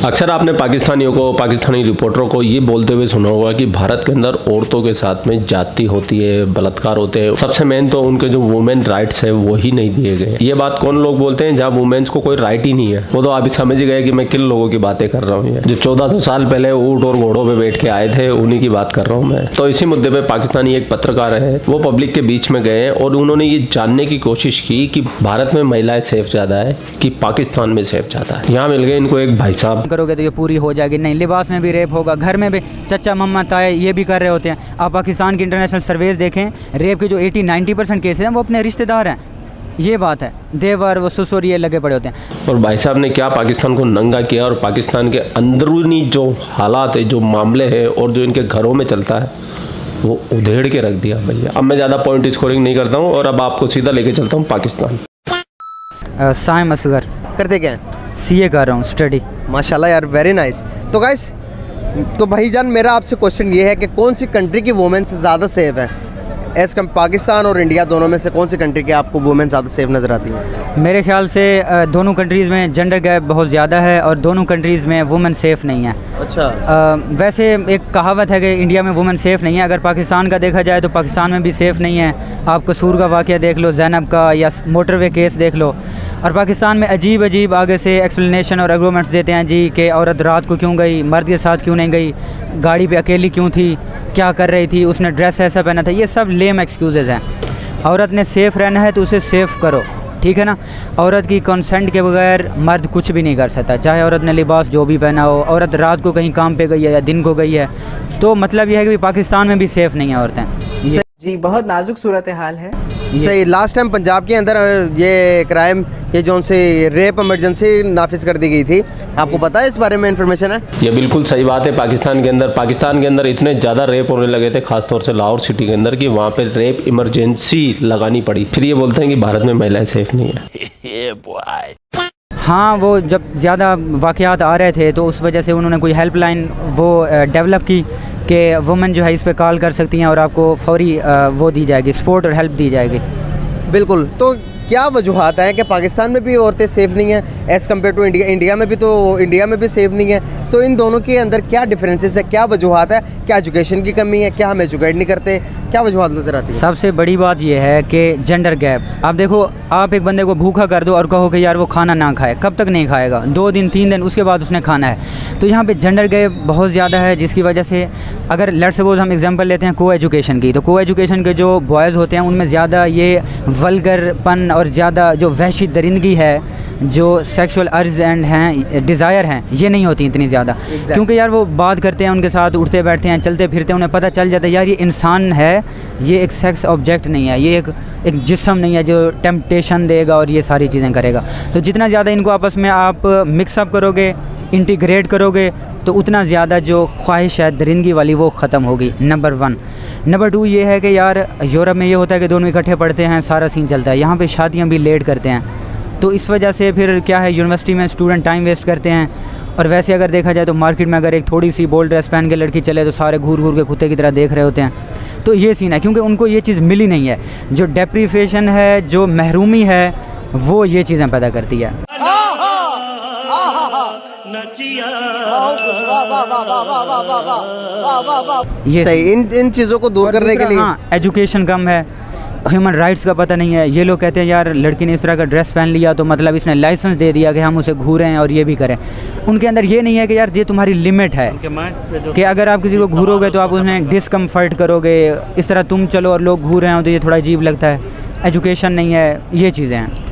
अक्सर आपने पाकिस्तानियों को, पाकिस्तानी रिपोर्टरों को ये बोलते हुए सुना होगा कि भारत के अंदर औरतों के साथ में जाति होती है, बलात्कार होते हैं। सबसे मेन तो उनके जो वुमेन राइट्स है वो ही नहीं दिए गए। ये बात कौन लोग बोलते हैं जहाँ वुमेन्स को कोई राइट ही नहीं है। वो तो आप समझ गए कि मैं किन लोगों की बातें कर रहा हूँ। जो 1400 साल पहले ऊँट और घोड़ों पे बैठ के आए थे, उन्हीं की बात कर रहा हूँ मैं। तो इसी मुद्दे पे पाकिस्तानी एक पत्रकार है, वो पब्लिक के बीच में गए और उन्होंने ये जानने की कोशिश की कि भारत में महिलाएं सेफ ज्यादा है कि पाकिस्तान में सेफ ज्यादा है। यहाँ मिल गए इनको एक भाई साहब। करोगे तो ये पूरी हो जाएगी। नहीं, लिबास में भी रेप होगा, घर में भी चचा मम्मा ताए ये भी कर रहे होते हैं। आप पाकिस्तान की इंटरनेशनल सर्वेज देखें, रेप के जो 80-90% केसेस हैं वो अपने रिश्तेदार हैं। ये बात है, देवर वो ससुर ये लगे पड़े होते हैं। और भाई साहब ने क्या पाकिस्तान को नंगा किया और पाकिस्तान के अंदरूनी जो हालात है, जो मामले हैं और जो इनके घरों में चलता है वो उधेड़ के रख दिया भैया। अब मैं ज़्यादा पॉइंट स्कोरिंग नहीं करता हूँ और अब आपको सीधा लेके चलता हूँ पाकिस्तान। साइम असगर करते क्या हैं? सीए कर रहा हूँ, स्टडी। माशाल्लाह यार, वेरी नाइस। तो गाइस, तो भाईजान मेरा आपसे क्वेश्चन ये है कि कौन सी कंट्री की वुमेन्स ज़्यादा सेफ है? एज कम पाकिस्तान और इंडिया दोनों में से कौन सी कंट्री की आपको वुमेन ज़्यादा सेफ नज़र आती है? मेरे ख्याल से दोनों कंट्रीज़ में जेंडर गैप बहुत ज़्यादा है और दोनों कंट्रीज़ में वुमेन सेफ़ नहीं है। अच्छा। वैसे एक कहावत है कि इंडिया में वुमेन सेफ़ नहीं है। अगर पाकिस्तान का देखा जाए तो पाकिस्तान में भी सेफ़ नहीं है। आप कसूर का वाक़या देख लो, ज़ैनब का, या मोटरवे केस देख लो। और पाकिस्तान में अजीब अजीब आगे से एक्सप्लेनेशन और आर्गूमेंट्स देते हैं जी कि औरत रात को क्यों गई, मर्द के साथ क्यों नहीं गई, गाड़ी पे अकेली क्यों थी, क्या कर रही थी, उसने ड्रेस ऐसा पहना था। ये सब लेम एक्सक्यूज़ेज़ हैं। औरत ने सेफ़ रहना है तो उसे सेफ़ करो, ठीक है ना। औरत की कंसेंट के बगैर मर्द कुछ भी नहीं कर सकता, चाहे औरत ने लिबास जो भी पहना हो। औरत रात को कहीं काम पे गई है या दिन को गई है, तो मतलब यह है कि पाकिस्तान में भी सेफ़ नहीं है औरतें। जी, बहुत नाजुक सूरत हाल है। सही। लास्ट टाइम पंजाब के अंदर ये क्राइम, ये जो से रेप इमरजेंसी नाफिज कर दी गई थी, आपको पता है इस बारे में इन्फॉर्मेशन है? ये बिल्कुल सही बात है। पाकिस्तान के अंदर इतने ज़्यादा रेप होने लगे थे, खासतौर से लाहौर सिटी के अंदर, कि वहाँ पे रेप इमरजेंसी लगानी पड़ी। फिर ये बोलते हैं कि भारत में महिलाएं सेफ नहीं है। हाँ, वो जब ज़्यादा वाक़यात आ रहे थे तो उस वजह से उन्होंने कोई हेल्पलाइन वो डेवलप की कि वुमेन जो है इस पे कॉल कर सकती हैं और आपको फौरी वो दी जाएगी, सपोर्ट और हेल्प दी जाएगी। बिल्कुल। तो क्या वजूहत है कि पाकिस्तान में भी औरतें सेफ़ नहीं हैं as compare to India? India में भी तो इंडिया में भी सेफ़ नहीं है। तो इन दोनों के अंदर क्या डिफरेंसेस है, क्या वजूहत है? क्या एजुकेशन की कमी है? क्या हम एजुकेट नहीं करते? क्या वजूहत नज़र आती है? सबसे बड़ी बात यह है कि जेंडर गैप। आप देखो, आप एक बंदे को भूखा कर दो और कहो कि यार वो खाना ना खाए, कब तक नहीं खाएगा? 2 दिन 3 दिन, उसके बाद उसने खाना है। तो यहाँ पे जेंडर गैप बहुत ज़्यादा है, जिसकी वजह से अगर लेट्स सपोज हम एग्जांपल लेते हैं को एजुकेशन की, तो को एजुकेशन के जो बॉयज़ होते हैं उनमें ज़्यादा ये वल्गरपन और ज़्यादा जो वहशी दरिंदगी है, जो सेक्सुअल अर्ज एंड हैं, डिज़ायर हैं, ये नहीं होती इतनी ज़्यादा। क्योंकि यार वो बात करते हैं उनके साथ, उठते बैठते हैं, चलते फिरते हैं, उन्हें पता चल जाता है यार ये इंसान है, ये एक सेक्स ऑब्जेक्ट नहीं है, ये एक जिस्म नहीं है जो टेम्पटेशन देगा और ये सारी चीज़ें करेगा। तो जितना ज़्यादा इनको आपस में आप मिक्सअप करोगे, इंटीग्रेट करोगे, तो उतना ज़्यादा जो ख्वाहिश है दरिंदगी वाली वो ख़त्म होगी। नंबर 1। नंबर 2 ये है कि यार यूरोप में ये होता है कि दोनों इकट्ठे पढ़ते हैं, सारा सीन चलता है। यहाँ पे शादियाँ भी लेट करते हैं, तो इस वजह से फिर क्या है, यूनिवर्सिटी में स्टूडेंट टाइम वेस्ट करते हैं। और वैसे अगर देखा जाए तो मार्केट में अगर एक थोड़ी सी बोल्ड ड्रेस पहन के लड़की चले तो सारे घूर घूर के कुत्ते की तरह देख रहे होते हैं। तो ये सीन है, क्योंकि उनको ये चीज़ मिली नहीं है। जो डेप्रीवेशन है, जो महरूमी है, वो ये चीज़ें पैदा करती है। ये सही। इन चीज़ों को दूर करने के लिए हाँ, एजुकेशन कम है, ह्यूमन राइट्स का पता नहीं है। ये लोग कहते हैं यार लड़की ने इस तरह का ड्रेस पहन लिया तो मतलब इसने लाइसेंस दे दिया कि हम उसे घूरें और ये भी करें। उनके अंदर ये नहीं है कि यार ये तुम्हारी लिमिट है, कि अगर आप किसी को घूरोगे तो आप उन्हें डिसकम्फर्ट करोगे। इस तरह तुम चलो और लोग घूर रहे हो तो ये थोड़ा अजीब लगता है। एजुकेशन नहीं है, ये चीज़ें हैं।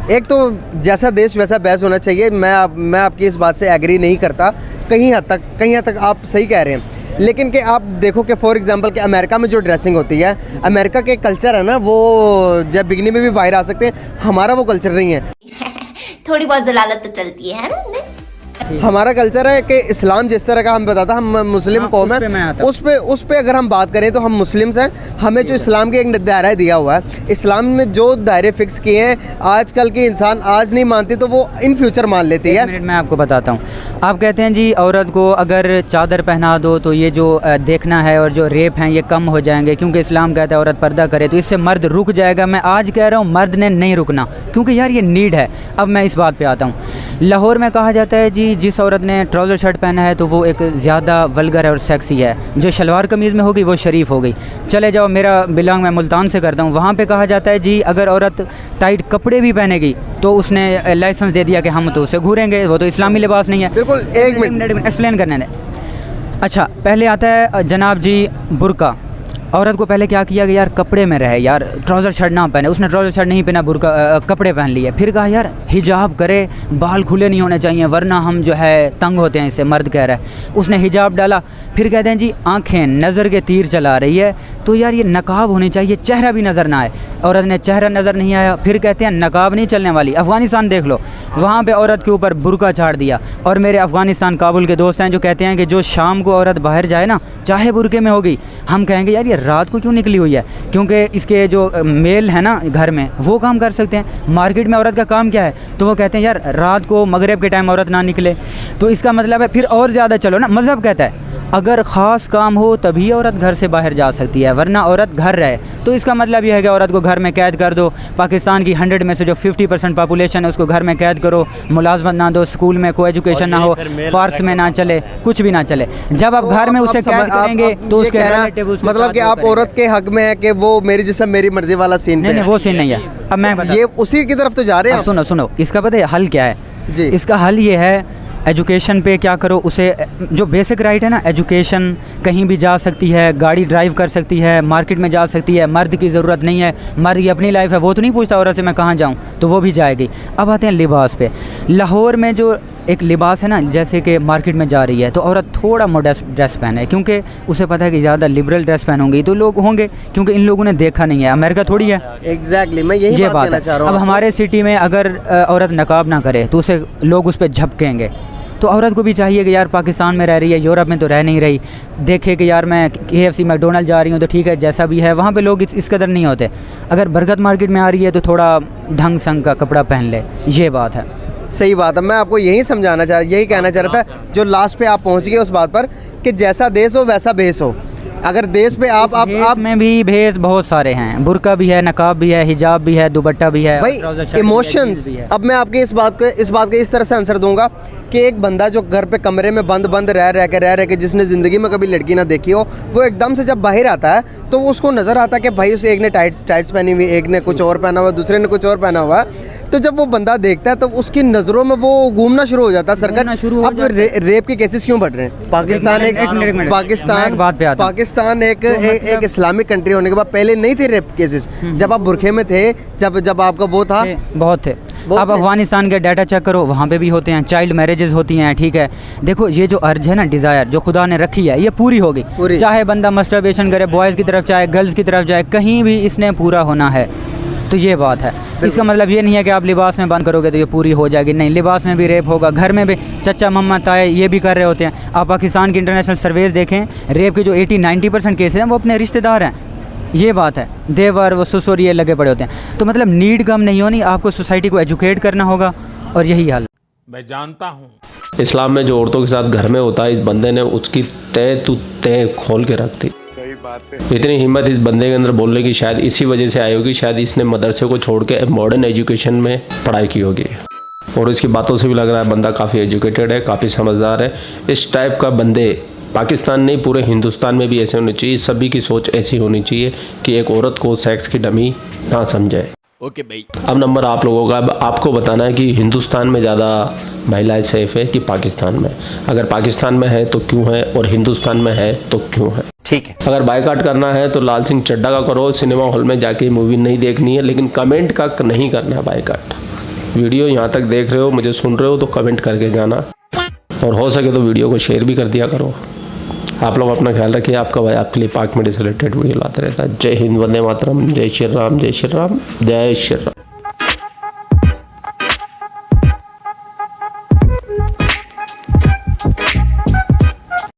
एक तो जैसा देश वैसा बहस होना चाहिए। मैं आपकी इस बात से एग्री नहीं करता। कहीं हद तक आप सही कह रहे हैं, लेकिन कि आप देखो कि फॉर एग्जांपल कि अमेरिका में जो ड्रेसिंग होती है, अमेरिका के कल्चर है ना, वो जब बिगनी में भी बाहर आ सकते हैं। हमारा वो कल्चर नहीं है। थोड़ी बहुत जलालत तो चलती है ना। हमारा कल्चर है कि इस्लाम जिस तरह का हम बताता, हम मुस्लिम कौम है, उस पे अगर हम बात करें तो हम मुस्लिम्स हैं। हमें जो इस्लाम के एक दायरा दिया हुआ है, इस्लाम में जो दायरे फिक्स किए हैं, आजकल के इंसान आज नहीं मानती तो वो इन फ्यूचर मान लेती है। 1 मिनट मैं आपको बताता हूँ। आप कहते हैं जी औरत को अगर चादर पहना दो तो ये जो देखना है और जो रेप हैं ये कम हो जाएंगे, क्योंकि इस्लाम कहता है औरत पर्दा करे तो इससे मर्द रुक जाएगा। मैं आज कह रहा हूँ मर्द ने नहीं रुकना, क्योंकि यार ये नीड है। अब मैं इस बात पे आता हूँ। लाहौर में कहा जाता है जी जी जिस औरत ने ट्राउज़र शर्ट पहना है तो वो एक ज़्यादा वल्गर है और सेक्सी है, जो शलवार कमीज़ में होगी वो शरीफ हो गई। चले जाओ, मेरा बिलोंग मैं मुल्तान से करता हूँ, वहाँ पे कहा जाता है जी अगर औरत टाइट कपड़े भी पहनेगी तो उसने लाइसेंस दे दिया कि हम तो उससे घूरेंगे, वो तो इस्लामी लिबास नहीं है। बिल्कुल, एक मिनट एक्सप्लेन करने दें। अच्छा, पहले आता है जनाब जी बुर्का। औरत को पहले क्या किया कि यार कपड़े में रहे, यार ट्राउज़र शर्ट ना पहने, उसने ट्राउज़र शर्ट नहीं पहना, बुर्का कपड़े पहन लिए। फिर कहा यार हिजाब करे, बाल खुले नहीं होने चाहिए वरना हम जो है तंग होते हैं, इससे मर्द कह रहा है, उसने हिजाब डाला। फिर कहते हैं जी आंखें नज़र के तीर चला रही है तो यार ये नकाब होनी चाहिए, चेहरा भी नज़र ना आए। औरत ने चेहरा नज़र नहीं आया, फिर कहते हैं नकाब नहीं चलने वाली। अफ़गानिस्तान देख लो, वहाँ पे औरत के ऊपर बुर्का झाड़ दिया। और मेरे अफ़गानिस्तान काबुल के दोस्त हैं जो कहते हैं कि जो शाम को औरत बाहर जाए ना, चाहे बुर्के में होगी, हम कहेंगे यार ये रात को क्यों निकली हुई है, क्योंकि इसके जो मेल है ना घर में वो काम कर सकते हैं। मार्केट में औरत का काम क्या है, तो वो कहते हैं यार रात को मगरिब के टाइम औरत ना निकले। तो इसका मतलब है फिर और ज़्यादा चलो ना, मज़हब कहता है अगर ख़ास काम हो तभी औरत घर से बाहर जा सकती है वरना औरत घर रहे। तो इसका मतलब यह है कि औरत को घर में कैद कर दो। पाकिस्तान की 100 में से जो 50% पॉपुलेशन है उसको घर में कैद करो, मुलाजमत ना दो, स्कूल में कोई एजुकेशन ना हो, पार्क्स में ना चले, कुछ भी ना चले। जब आप घर में उसे कैद करेंगे तो उसके रिलेटिव, मतलब कि आप औरत के हक में है कि वो मेरी जिस्म मेरी मर्जी वाला सीन नहीं, वो सीन नहीं है। अब मैं ये उसी की तरफ तो जा रहे हैं। सुनो, इसका पता है हल क्या है जी। इसका हल ये है एजुकेशन पे क्या करो, उसे जो बेसिक राइट है ना, एजुकेशन, कहीं भी जा सकती है, गाड़ी ड्राइव कर सकती है, मार्केट में जा सकती है, मर्द की ज़रूरत नहीं है, मर्द की अपनी लाइफ है, वो तो नहीं पूछता औरत से मैं कहाँ जाऊँ, तो वो भी जाएगी। अब आते हैं लिबास पे। लाहौर में जो एक लिबास है ना, जैसे कि मार्केट में जा रही है तो औरत थोड़ा मॉडर्न ड्रेस पहने, क्योंकि उसे पता है कि ज़्यादा लिबरल ड्रेस पहनूंगी तो लोग होंगे, क्योंकि इन लोगों ने देखा नहीं है, अमेरिका थोड़ी है। एग्जैक्टली, मैं यही ये बात बात कहना है। चाह रहा हूँ। अब हमारे सिटी में अगर औरत नकाब ना करे तो उसे लोग उस पर झपकेंगे। तो औरत को भी चाहिए कि यार पाकिस्तान में रह रही है, यूरोप में तो रह नहीं रही, देखे कि यार मैं KFC मैकडोनल्ड जा रही हूँ तो ठीक है, जैसा भी है वहाँ पे लोग इस कदर नहीं होते। अगर बरगद मार्केट में आ रही है तो थोड़ा ढंग संग का कपड़ा पहन ले, ये बात है। सही बात है, मैं आपको यही यही कहना चाह रहा था, जो लास्ट पे आप पहुँच गए उस बात पर कि जैसा देश हो वैसा भेस हो। अगर देश पे आप में भी भेस बहुत सारे हैं, बुर्का भी है, नकाब भी है, हिजाब भी है, दुपट्टा भी है, भाई इमोशंस। अब मैं आपके इस बात के इस तरह से आंसर दूंगा कि एक बंदा जो घर पे कमरे में बंद रह के जिसने ज़िंदगी में कभी लड़की ना देखी हो, वो एकदम से जब बाहर आता है तो उसको नज़र आता है कि भाई उसे एक ने टाइट्स पहनी हुई, एक ने कुछ और पहना हुआ, दूसरे ने कुछ और पहना हुआ। तो जब वो बंदा देखता है तो उसकी नज़रों में वो घूमना शुरू हो जाता है सर्कल। अब रेप के केसेस क्यों बढ़ रहे हैं? पाकिस्तान एक इस्लामिक कंट्री होने के बाद पहले नहीं थे रेप केसेस। जब आप बुरखे में थे, जब आपका वो था, बहुत थे। अब अफगानिस्तान के डाटा चेक करो, वहाँ पे भी होते हैं, चाइल्ड मैरिजेस होती हैं, ठीक है। देखो ये जो अर्ज है ना, डिज़ायर जो खुदा ने रखी है, ये पूरी होगी। चाहे बंदा मस्टरबेशन करे, बॉयज़ की तरफ चाहे गर्ल्स की तरफ जाए, कहीं भी इसने पूरा होना है। तो ये बात है। इसका मतलब ये नहीं है कि आप लिबास में बंद करोगे तो ये पूरी हो जाएगी, नहीं, लिबास में भी रेप होगा, घर में भी चचा मम्मा ताए ये भी कर रहे होते हैं। आप पाकिस्तान की इंटरनेशनल सर्वेज देखें, रेप के जो 80-90% केसेस हैं वो अपने रिश्तेदार हैं। ये बात है, देवर वो ससुर ये लगे पड़े होते हैं। तो मतलब नीड कम नहीं होनी, आपको सोसाइटी को एजुकेट करना होगा और यही हाल। मैं जानता हूँ इस्लाम में जो औरतों के साथ घर में होता है, इस बंदे ने उसकी तय खोल के रख दी। इतनी हिम्मत इस बंदे के अंदर बोलने की शायद इसी वजह से आई होगी, शायद इसने मदरसे को छोड़ के मॉडर्न एजुकेशन में पढ़ाई की होगी। और इसकी बातों से भी लग रहा है बंदा काफ़ी एजुकेटेड है, काफ़ी समझदार है। इस टाइप का बंदे पाकिस्तान नहीं पूरे हिंदुस्तान में भी ऐसे होने चाहिए। सभी की सोच ऐसी होनी चाहिए कि एक औरत को सेक्स की डमी ना समझे। ओके भाई। अब नंबर आप लोगों का, अब आपको बताना है कि हिंदुस्तान में ज़्यादा महिलाएं सेफ है कि पाकिस्तान में। अगर पाकिस्तान में है तो क्यों है, और हिंदुस्तान में है तो क्यों है। ठीक है। अगर बायकॉट करना है तो लाल सिंह चड्ढा का करो, सिनेमा हॉल में जाके मूवी नहीं देखनी है, लेकिन कमेंट का नहीं करना है बायकॉट। वीडियो यहाँ तक देख रहे हो, मुझे सुन रहे हो तो कमेंट करके जाना, और हो सके तो वीडियो को शेयर भी कर दिया करो। आप लोग अपना ख्याल रखिए। आपका भाई आपके लिए पाक मेडिसिन रिलेटेड वीडियो लाते रहता है। जय हिंद, वंदे मातरम, जय श्री राम, जय श्री राम, जय श्री राम।